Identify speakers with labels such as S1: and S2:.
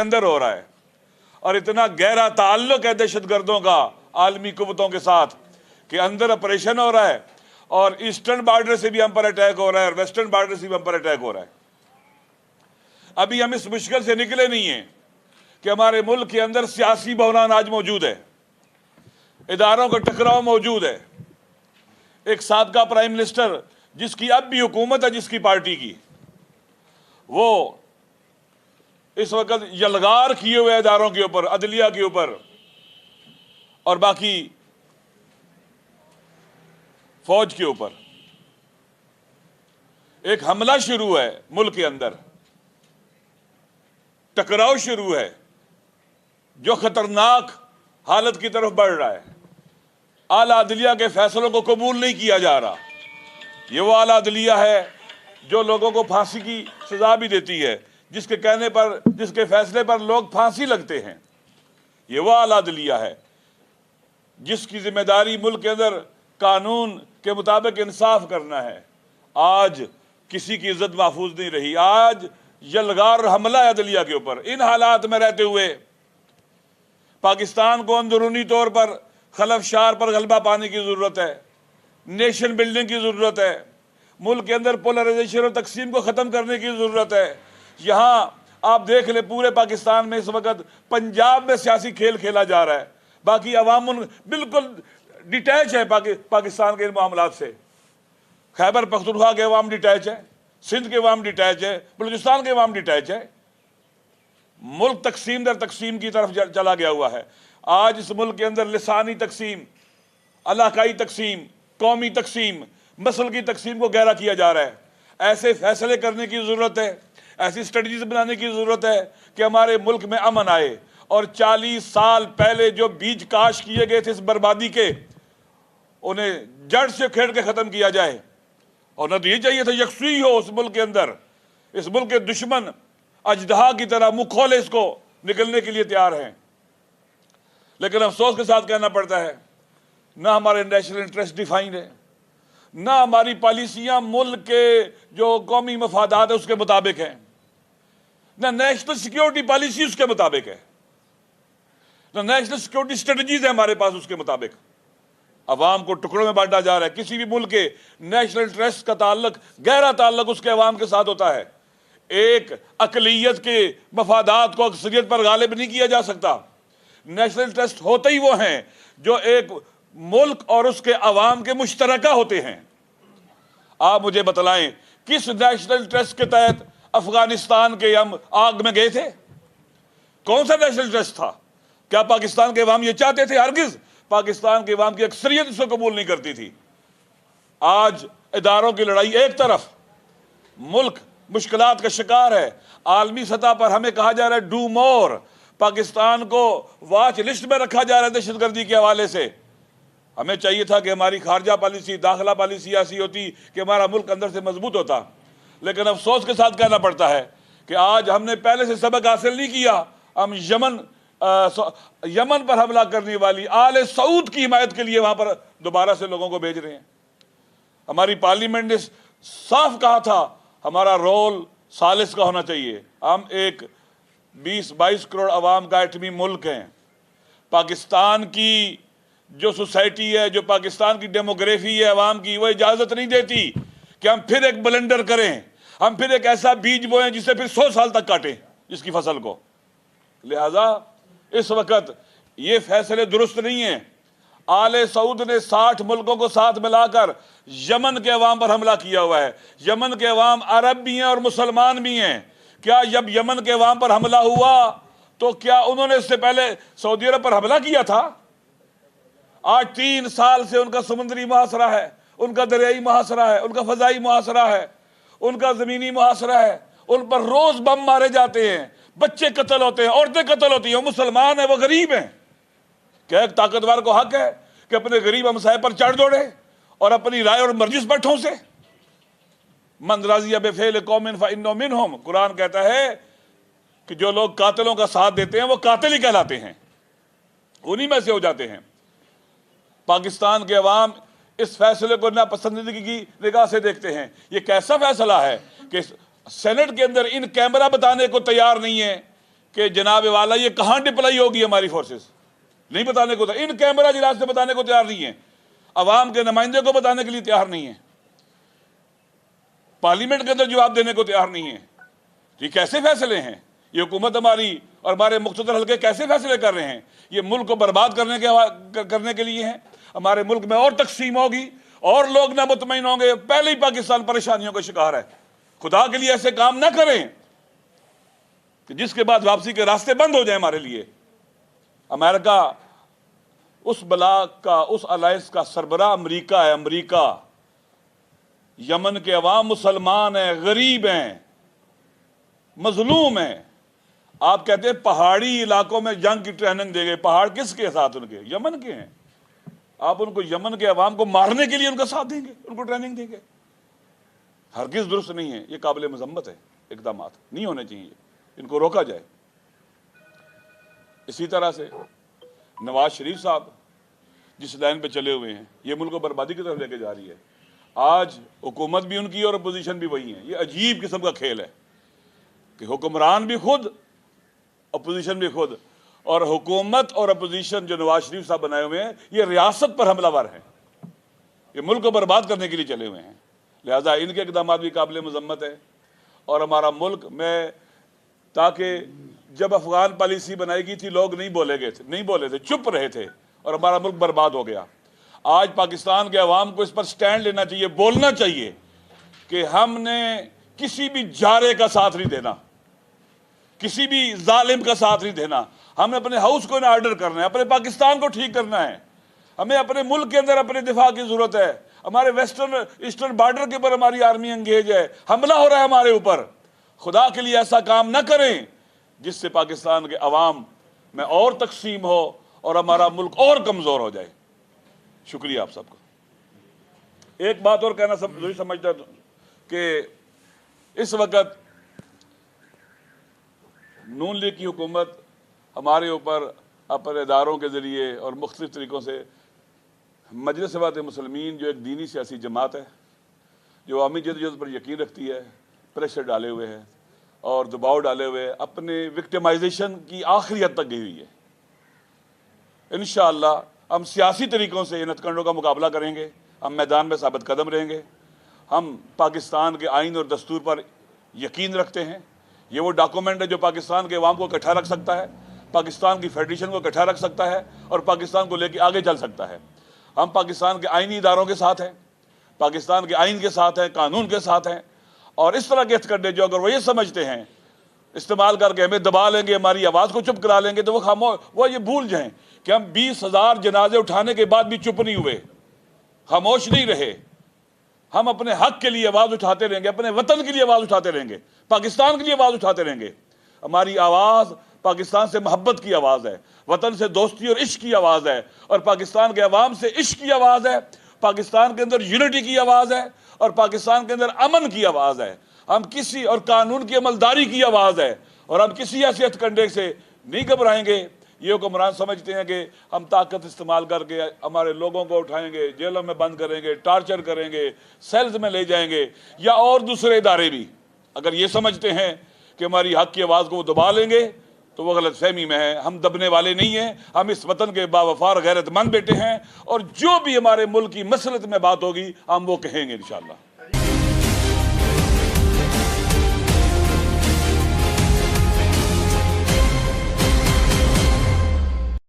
S1: اندر ہو رہا ہے اور اتنا گہرا تعلق ہے دہشت گردوں کا عالمی قوتوں کے ساتھ کہ اندر آپریشن ہو رہا ہے اور ایسٹرن بارڈر سے بھی ہم پر اٹیک ہو رہا ہے اور ویسٹرن بارڈر سے بھی ہم پر اٹیک ہو رہا ہے۔ ابھی ہم اس مشکل سے نکلے نہیں ہیں کہ ہمارے ملک کے اندر سیاسی بحران آج موجود ہے، اداروں کا ٹکراؤ موجود ہے۔ ایک سابقہ پرائم منسٹر جس کی اب بھی حکومت ہے، جس کی پارٹی کی، وہ اس وقت یلغار کیے ہوئے اداروں کے اوپر، عدلیہ کے اوپر اور باقی فوج کے اوپر ایک حملہ شروع ہے، ملک کے اندر ٹکراؤ شروع ہے جو خطرناک حالت کی طرف بڑھ رہا ہے۔ اعلیٰ عدلیہ کے فیصلوں کو قبول نہیں کیا جا رہا۔ یہ وہ اعلیٰ عدلیہ ہے جو لوگوں کو پھانسی کی سزا بھی دیتی ہے، جس کے کہنے پر، جس کے فیصلے پر لوگ پھانسی لگتے ہیں۔ یہ وہ اعلیٰ عدلیہ ہے جس کی ذمہ داری ملک کے اندر قانون کے مطابق انصاف کرنا ہے۔ آج کسی کی عزت محفوظ نہیں رہی، آج یلغار حملہ ہے عدلیہ کے اوپر۔ ان حالات میں رہتے ہوئے پاکستان کو اندرونی طور پر خلفشار پر غلبہ پانے کی ضرورت ہے، نیشن بلڈنگ کی ضرورت ہے، ملک کے اندر پولرائزیشن اور تقسیم کو ختم کرنے کی ضرورت ہے۔ یہاں آپ دیکھ لیں پورے پاکستان میں اس وقت پنجاب میں سیاسی کھیل کھیلا جا رہا ہے، باقی عوام بالکل ڈیٹیچ ہے پاکستان کے ان معاملات سے۔ خیبر پختونخوا کے عوام ڈیٹیچ ہے، سندھ کے عوام ڈیٹیچ ہے، بلوچستان کے عوام ڈیٹیچ ہے۔ ملک تقسیم در تقسیم کی طرف چلا گیا ہوا ہے۔ آج اس ملک کے اندر لسانی تقسیم، علاقائی تقسیم، قومی تقسیم، مسل کی تقسیم کو گہرا کیا جا رہا ہے۔ ایسے فیصلے کرنے کی ضرورت ہے، ایسی اسٹریٹجیز بنانے کی ضرورت ہے کہ ہمارے ملک میں امن آئے اور 40 سال پہلے جو بیج کاش کیے گئے تھے اس بربادی کے، انہیں جڑ سے کھیڑ کے ختم کیا جائے۔ اور نہ تو یہ چاہیے تھا یکسوئی ہو اس ملک کے اندر، اس ملک کے دشمن اژدہا کی طرح منہ کھولے اس کو نکلنے کے لیے تیار ہیں۔ لیکن افسوس کے ساتھ کہنا پڑتا ہے نہ ہمارے نیشنل انٹرسٹ ڈیفائنڈ ہے، نہ ہماری پالیسیاں ملک کے جو قومی مفادات ہیں اس کے مطابق ہیں، نہ نیشنل سیکیورٹی پالیسی اس کے مطابق ہے، نہ نیشنل سیکیورٹی اسٹریٹجیز ہیں ہمارے پاس اس کے مطابق۔ عوام کو ٹکڑوں میں بانٹا جا رہا ہے۔ کسی بھی ملک کے نیشنل انٹرسٹ کا تعلق، گہرا تعلق اس کے عوام کے ساتھ ہوتا ہے۔ ایک اقلیت کے مفادات کو اکثریت پر غالب نہیں کیا جا سکتا۔ نیشنل انٹرسٹ ہوتے ہی وہ ہیں جو ایک ملک اور اس کے عوام کے مشترکہ ہوتے ہیں۔ آپ مجھے بتلائیں کس نیشنل انٹرسٹ کے تحت افغانستان کے ہم آگ میں گئے تھے؟ کون سا نیشنل انٹرسٹ تھا؟ کیا پاکستان کے عوام یہ چاہتے تھے؟ ہرگز پاکستان کے عوام کی اکثریت اس کو قبول نہیں کرتی تھی۔ آج اداروں کی لڑائی ایک طرف، ملک مشکلات کا شکار ہے، عالمی سطح پر ہمیں کہا جا رہا ہے ڈو مور، پاکستان کو واچ لسٹ میں رکھا جا رہا ہے دہشت گردی کے حوالے سے۔ ہمیں چاہیے تھا کہ ہماری خارجہ پالیسی، داخلہ پالیسی ایسی ہوتی کہ ہمارا ملک اندر سے مضبوط ہوتا، لیکن افسوس کے ساتھ کہنا پڑتا ہے کہ آج ہم نے پہلے سے سبق حاصل نہیں کیا۔ ہم یمن پر حملہ کرنے والی آل سعود کی حمایت کے لیے وہاں پر دوبارہ سے لوگوں کو بھیج رہے ہیں۔ ہماری پارلیمنٹ نے صاف کہا تھا ہمارا رول ثالث کا ہونا چاہیے۔ ہم ایک 20-22 کروڑ عوام کا ایٹمی ملک ہیں۔ پاکستان کی جو سوسائٹی ہے، جو پاکستان کی ڈیموگرافی ہے عوام کی، وہ اجازت نہیں دیتی کہ ہم پھر ایک بلنڈر کریں، ہم پھر ایک ایسا بیج بوئیں جسے پھر 100 سال تک کاٹیں اس کی فصل کو۔ لہذا اس وقت یہ فیصلے درست نہیں ہیں۔ آل سعود نے 60 ملکوں کو ساتھ ملا کر یمن کے عوام پر حملہ کیا ہوا ہے۔ یمن کے عوام عرب بھی ہیں اور مسلمان بھی ہیں۔ کیا جب یمن کے عوام پر حملہ ہوا تو کیا انہوں نے اس سے پہلے سعودی عرب پر حملہ کیا تھا؟ آج 3 سال سے ان کا سمندری محاصرہ ہے، ان کا دریائی محاصرہ ہے، ان کا فضائی محاصرہ ہے، ان کا زمینی محاصرہ ہے۔ ان پر روز بم مارے جاتے ہیں، بچے قتل ہوتے ہیں، عورتیں قتل ہوتی ہیں۔ وہ مسلمان ہیں، وہ غریب ہیں۔ کیا ایک طاقتور کو حق ہے کہ اپنے غریب ہمسائے پر چڑھ دوڑے اور اپنی رائے اور مرضی پر ٹھونسے؟ من رضی بفعل قوم فإنه منهم، قرآن کہتا ہے کہ جو لوگ قاتلوں کا ساتھ دیتے ہیں وہ قاتل ہی کہلاتے ہیں، انہی میں سے ہو جاتے ہیں۔ پاکستان کے عوام اس فیصلے کو ناپسندیدگی کی نگاہ سے دیکھتے ہیں۔ یہ کیسا فیصلہ ہے کہ سینٹ کے اندر ان کیمرہ بتانے کو تیار نہیں ہے کہ جناب والا یہ کہاں ڈپلائی ہوگی ہماری فورسز، نہیں بتانے کو، ان کیمرہ اجلاس سے بتانے کو تیار نہیں ہیں، عوام کے نمائندے کو بتانے کے لیے تیار نہیں ہیں، پارلیمنٹ کے اندر جواب دینے کو تیار نہیں ہیں۔ یہ کیسے فیصلے ہیں؟ یہ حکومت ہماری اور ہمارے مقتدر حلقے کیسے فیصلے کر رہے ہیں؟ یہ ملک کو برباد کرنے کے لیے ہیں۔ ہمارے ملک میں اور تقسیم ہوگی اور لوگ نہ مطمئن ہوں گے، پہلے ہی پاکستان پریشانیوں کا شکار ہے۔ خدا کے لیے ایسے کام نہ کریں کہ جس کے بعد واپسی کے راستے بند ہو جائیں ہمارے لیے۔ امریکہ اس بلاک کا، اس الائنس کا سربراہ امریکہ ہے۔ امریکہ، یمن کے عوام مسلمان ہیں، غریب ہیں، مظلوم ہیں۔ آپ کہتے ہیں پہاڑی علاقوں میں جنگ کی ٹریننگ دیں گے، پہاڑ کس کے ساتھ؟ ان کے یمن کے ہیں۔ آپ ان کو یمن کے عوام کو مارنے کے لیے ان کا ساتھ دیں گے، ان کو ٹریننگ دیں گے؟ ہرگز درست نہیں ہے، یہ قابل مذمت ہے، اقدامات نہیں ہونے چاہیے، ان کو روکا جائے۔ اسی طرح سے نواز شریف صاحب جس لائن پہ چلے ہوئے ہیں، یہ ملک کو بربادی کی طرف لے کے جا رہی ہے۔ آج حکومت بھی ان کی اور اپوزیشن بھی وہی ہیں۔ یہ عجیب قسم کا کھیل ہے کہ حکمران بھی خود، اپوزیشن بھی خود، اور حکومت اور اپوزیشن جو نواز شریف صاحب بنائے ہوئے ہیں یہ ریاست پر حملہ ور ہیں، یہ ملک کو برباد کرنے کے لیے چلے ہوئے ہیں۔ لہذا ان کے اقدامات بھی قابل مذمت ہے۔ اور ہمارا ملک میں، تاکہ جب افغان پالیسی بنائی گئی تھی لوگ نہیں بولے تھے، چپ رہے تھے، اور ہمارا ملک برباد ہو گیا۔ آج پاکستان کے عوام کو اس پر سٹینڈ لینا چاہیے، بولنا چاہیے کہ ہم نے کسی بھی جارے کا ساتھ نہیں دینا، کسی بھی ظالم کا ساتھ نہیں دینا۔ ہمیں اپنے ہاؤس کو آرڈر کرنا ہے، اپنے پاکستان کو ٹھیک کرنا ہے۔ ہمیں اپنے ملک کے اندر اپنے دفاع کی ضرورت ہے۔ ہمارے ویسٹرن ایسٹرن بارڈر کے اوپر ہماری آرمی انگیج ہے، حملہ ہو رہا ہے ہمارے اوپر۔ خدا کے لیے ایسا کام نہ کریں جس سے پاکستان کے عوام میں اور تقسیم ہو اور ہمارا ملک اور کمزور ہو جائے۔ شکریہ آپ سب کو۔ ایک بات اور کہنا ضروری سمجھتا ہوں کہ اس وقت نون لیگ کی حکومت ہمارے اوپر اپنے اداروں کے ذریعے اور مختلف طریقوں سے مجلس اتحاد مسلمین جو ایک دینی سیاسی جماعت ہے، جو عوامی جدوجہد پر یقین رکھتی ہے، پریشر ڈالے ہوئے ہے اور دباؤ ڈالے ہوئے اپنے وکٹمائزیشن کی آخری حد تک گئی ہوئی ہے۔ انشاءاللہ ہم سیاسی طریقوں سے ان ہتھکنڈوں کا مقابلہ کریں گے، ہم میدان میں ثابت قدم رہیں گے۔ ہم پاکستان کے آئین اور دستور پر یقین رکھتے ہیں۔ یہ وہ ڈاکومنٹ ہے جو پاکستان کے عوام کو اکٹھا رکھ سکتا ہے، پاکستان کی فیڈریشن کو اکٹھا رکھ سکتا ہے اور پاکستان کو لے کے آگے چل سکتا ہے۔ ہم پاکستان کے آئینی اداروں کے ساتھ ہیں، پاکستان کے آئین کے ساتھ ہیں، قانون کے ساتھ ہیں، اور اس طرح کے ہتھکنڈے جو اگر وہ یہ سمجھتے ہیں استعمال کر کے ہمیں دبا لیں گے، ہماری آواز کو چپ کرا لیں گے، تو وہ یہ بھول جائیں کہ ہم 20,000 جنازے اٹھانے کے بعد بھی چپ نہیں ہوئے، خاموش نہیں رہے۔ ہم اپنے حق کے لیے آواز اٹھاتے رہیں گے، اپنے وطن کے لیے آواز اٹھاتے رہیں گے، پاکستان کے لیے آواز اٹھاتے رہیں گے۔ ہماری آواز پاکستان سے محبت کی آواز ہے، وطن سے دوستی اور عشق کی آواز ہے، اور پاکستان کے عوام سے عشق کی آواز ہے، پاکستان کے اندر یونٹی کی آواز ہے، اور پاکستان کے اندر امن کی آواز ہے۔ ہم کسی اور قانون کی عملداری کی آواز ہے، اور ہم کسی ایسے ہتھکنڈے سے نہیں گھبرائیں گے۔ یہ حکمران سمجھتے ہیں کہ ہم طاقت استعمال کر کے ہمارے لوگوں کو اٹھائیں گے، جیلوں میں بند کریں گے، ٹارچر کریں گے، سیلز میں لے جائیں گے، یا اور دوسرے ادارے بھی اگر یہ سمجھتے ہیں کہ ہماری حق کی آواز کو وہ دبا لیں گے تو وہ غلط فہمی میں ہے۔ ہم دبنے والے نہیں ہیں، ہم اس وطن کے باوفار غیرت مند بیٹے ہیں، اور جو بھی ہمارے ملک کی مصلحت میں بات ہوگی ہم وہ کہیں گے انشاءاللہ۔